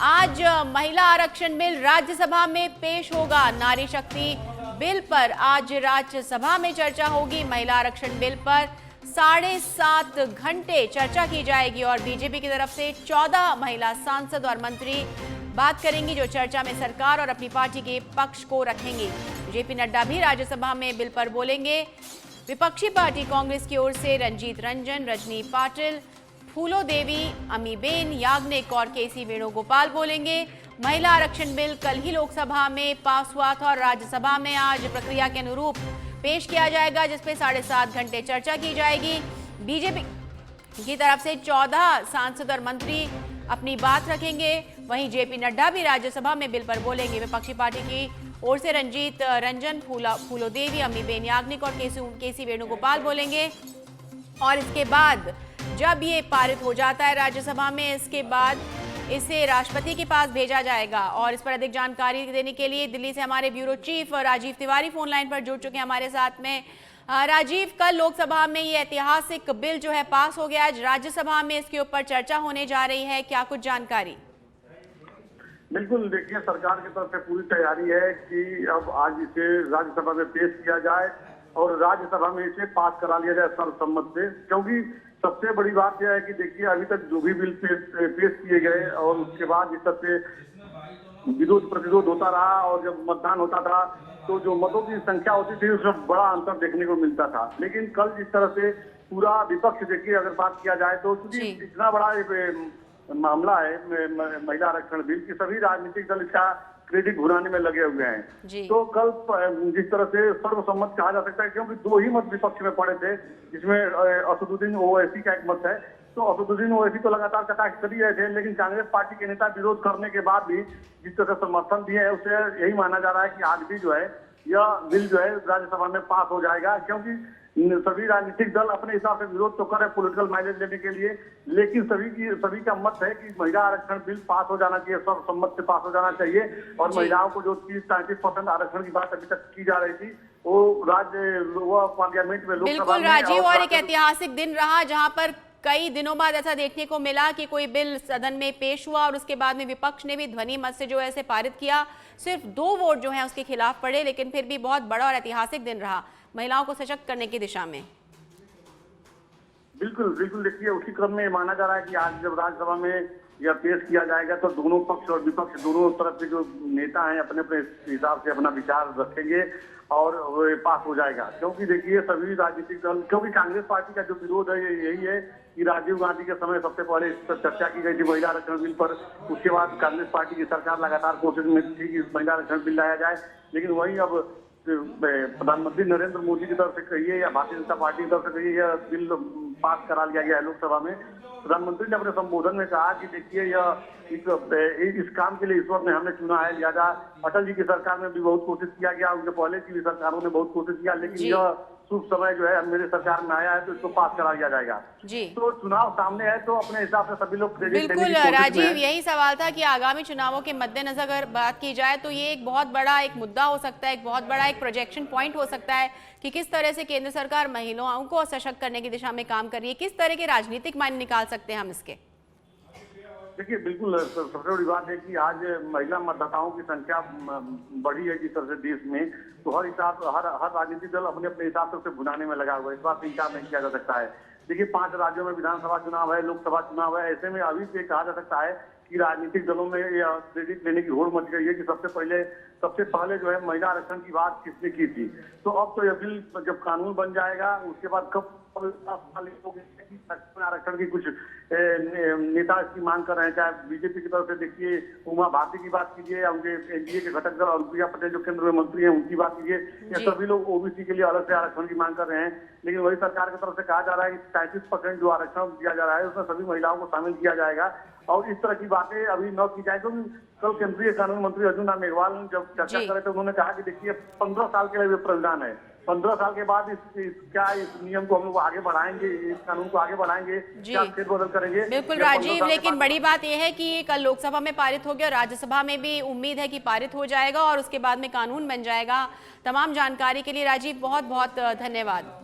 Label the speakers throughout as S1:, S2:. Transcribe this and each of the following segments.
S1: आज महिला आरक्षण बिल राज्यसभा में पेश होगा। नारी शक्ति बिल पर आज राज्यसभा में चर्चा होगी। महिला आरक्षण बिल पर 7.5 घंटे चर्चा की जाएगी और बीजेपी की तरफ से 14 महिला सांसद और मंत्री बात करेंगी, जो चर्चा में सरकार और अपनी पार्टी के पक्ष को रखेंगी। जेपी नड्डा भी राज्यसभा में बिल पर बोलेंगे। विपक्षी पार्टी कांग्रेस की ओर से रंजीत रंजन, रजनी पाटिल, फूलो देवी, अमीबेन याग्निक और केसी वेणुगोपाल बोलेंगे। महिला आरक्षण बिल कल ही लोकसभा में पास हुआ था और राज्यसभा में आज प्रक्रिया के अनुरूप पेश किया जाएगा, जिसपे 7.5 घंटे चर्चा की जाएगी। बीजेपी की तरफ से 14 सांसद और मंत्री अपनी बात रखेंगे। वहीं जेपी नड्डा भी राज्यसभा में बिल पर बोलेंगे। विपक्षी पार्टी की ओर से रंजीत रंजन, फूलो देवी, अमीबेन याग्निक और केसी वेणुगोपाल बोलेंगे। और इसके बाद जब ये पारित हो जाता है राज्यसभा में, इसके बाद इसे राष्ट्रपति के पास भेजा जाएगा। और इस पर अधिक जानकारी देने के लिए दिल्ली से हमारे bureau chief Rajiv Tiwari phone line पर जुड़ चुके हैं हमारे साथ में। राजीव, कल लोकसभा में ये ऐतिहासिक बिल जो है पास हो गया, आज राज्यसभा में इसके ऊपर चर्चा होने जा रही है, क्या कुछ जानकारी?
S2: बिल्कुल, देखिए, सरकार की तरफ से पूरी तैयारी है कि अब आज इसे राज्यसभा में पेश किया जाए और राज्यसभा में इसे पास करा लिया जाए सर्वसम्मत से। क्योंकि सबसे बड़ी बात यह है कि देखिए, अभी तक जो भी बिल पेश किए गए और उसके बाद इस तरह से विरोध प्रतिरोध होता रहा और जब मतदान होता था तो जो मतों की संख्या होती थी उसमें बड़ा अंतर देखने को मिलता था। लेकिन कल जिस तरह से पूरा विपक्ष, देखिए अगर बात किया जाए तो इतना बड़ा मामला है महिला आरक्षण बिल की, सभी राजनीतिक दल इसका क्रेडिट घुराने में लगे हुए हैं। तो कल जिस तरह से सर्वसम्मत कहा जा सकता है, क्योंकि 2 ही मत विपक्ष में पड़े थे, जिसमें असदुद्दीन ओवैसी का एक मत है। तो असदुद्दीन ओवैसी तो लगातार कटाक्ष कर ही रहे थे, लेकिन कांग्रेस पार्टी के नेता विरोध करने के बाद भी जिस तरह से समर्थन दिए है, उससे यही माना जा रहा है कि आज भी जो है यह बिल जो है राज्यसभा में पास हो जाएगा। क्योंकि सभी राजनीतिक दल अपने हिसाब से विरोध तो कर रहे पॉलिटिकल माइलेज लेने के लिए, लेकिन सभी का मत है कि महिला आरक्षण बिल पास हो जाना चाहिए, सर्वसम्मत से पास हो जाना चाहिए। और महिलाओं को जो 30-35% आरक्षण की बात अभी तक की जा रही थी, वो पार्लियामेंट में, लोकसभा में।
S1: बिल्कुल राजीव, और एक ऐतिहासिक दिन रहा जहां पर कई दिनों बाद ऐसा देखने को मिला कि कोई बिल सदन में पेश हुआ और उसके बाद में विपक्ष ने भी ध्वनि मत से जो है इसे पारित किया। सिर्फ 2 वोट जो है उसके खिलाफ पड़े, लेकिन फिर भी बहुत बड़ा और ऐतिहासिक दिन रहा महिलाओं को सशक्त करने की दिशा में।
S2: बिल्कुल बिल्कुल, देखिए उसी क्रम में माना जा रहा है कि आज जब राज्यसभा में यह पेश किया जाएगा तो दोनों पक्ष और विपक्ष दोनों तरफ के जो नेता हैं अपने अपने हिसाब से अपना विचार रखेंगे और पास हो जाएगा। क्योंकि देखिए सभी राजनीतिक दल, क्योंकि कांग्रेस पार्टी का जो विरोध है यही है कि राजीव गांधी के समय सबसे पहले इस पर चर्चा की गई थी महिला आरक्षण बिल पर। उसके बाद कांग्रेस पार्टी की सरकार लगातार कोशिश में थी कि महिला आरक्षण बिल लाया जाए, लेकिन वही अब प्रधानमंत्री नरेंद्र मोदी की तरफ से कहिए या भारतीय जनता पार्टी की तरफ से कहिए, यह बिल पास करा लिया गया है लोकसभा में। प्रधानमंत्री ने अपने संबोधन में कहा कि देखिए यह इस काम के लिए ईश्वर ने हमें चुना है, लिहाजा अटल जी की सरकार में भी बहुत कोशिश किया गया, उनके पहले की भी सरकारों ने बहुत कोशिश किया, लेकिन यह शुभ समय जो है मेरे सरकार में आया है तो इसको पास करा लिया जाएगा। तो चुनाव सामने है तो अपने हिसाब से सभी लोग
S1: बिल्कुल राजीव, यही सवाल था कि आगामी चुनावों के मद्देनजर अगर बात की जाए तो ये एक बहुत बड़ा एक मुद्दा हो सकता है, एक बहुत बड़ा एक प्रोजेक्शन पॉइंट हो सकता है कि किस तरह से केंद्र सरकार महिलाओं को सशक्त करने की दिशा में काम कर रही है। किस तरह के राजनीतिक मायने निकाल सकते हैं हम इसके?
S2: देखिए बिल्कुल, सबसे बड़ी बात है कि आज महिला मतदाताओं की संख्या बढ़ी है जिस तरह से देश में, तो हर राजनीतिक दल अपने अपने हिसाब से उसे भुनाने में लगा हुआ है। इस बात से इंकार नहीं किया जा सकता है। देखिए 5 राज्यों में विधानसभा चुनाव है, लोकसभा चुनाव है, ऐसे में अभी से कहा जा सकता है कि राजनीतिक दलों में यह क्रेडिट लेने की होड़ मच गई है कि सबसे पहले जो है महिला आरक्षण की बात किसने की थी। तो अब तो यह बिल जब कानून बन जाएगा उसके बाद कब आरक्षण की कुछ नेता इसकी मांग कर रहे हैं, चाहे बीजेपी की तरफ से देखिए उमा भारती की बात कीजिए या उनके एनडीए के घटक दल और प्रिया पटेल जो केंद्र में मंत्री हैं उनकी बात कीजिए, ये सभी लोग ओबीसी के लिए अलग से आरक्षण की मांग कर रहे हैं। लेकिन वही सरकार की तरफ से कहा जा रहा है कि 35% जो आरक्षण दिया जा रहा है उसमें सभी महिलाओं को शामिल किया जाएगा। और इस तरह की बातें अभी न की जाए तो कल केंद्रीय कानून मंत्री अर्जुन राम मेघवाल जब चर्चा कर रहे थे उन्होंने कहा कि देखिए 15 साल के लिए प्रावधान है, 15 साल के बाद इस नियम को हम लोग आगे बढ़ाएंगे, इस कानून को आगे बढ़ाएंगे, क्या फेरबदल करेंगे।
S1: बिल्कुल राजीव, लेकिन बड़ी बात यह है कि कल लोकसभा में पारित हो गया, राज्यसभा में भी उम्मीद है कि पारित हो जाएगा और उसके बाद में कानून बन जाएगा। तमाम जानकारी के लिए राजीव बहुत बहुत धन्यवाद।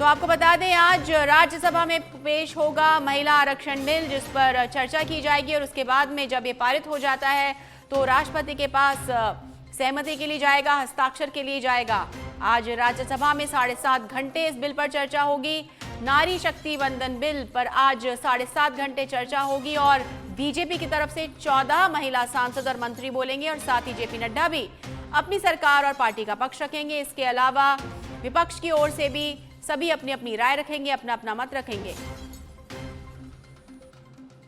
S1: तो आपको बता दें आज राज्यसभा में पेश होगा महिला आरक्षण बिल, जिस पर चर्चा की जाएगी और उसके बाद में जब ये पारित हो जाता है तो राष्ट्रपति के पास सहमति के लिए जाएगा, हस्ताक्षर के लिए जाएगा। आज राज्यसभा में 7.5 घंटे इस बिल पर चर्चा होगी। नारी शक्ति वंदन बिल पर आज 7.5 घंटे चर्चा होगी और बीजेपी की तरफ से 14 महिला सांसद और मंत्री बोलेंगे और साथ ही जेपी नड्डा भी अपनी सरकार और पार्टी का पक्ष रखेंगे। इसके अलावा विपक्ष की ओर से भी सभी अपनी अपनी राय रखेंगे, अपना अपना मत रखेंगे।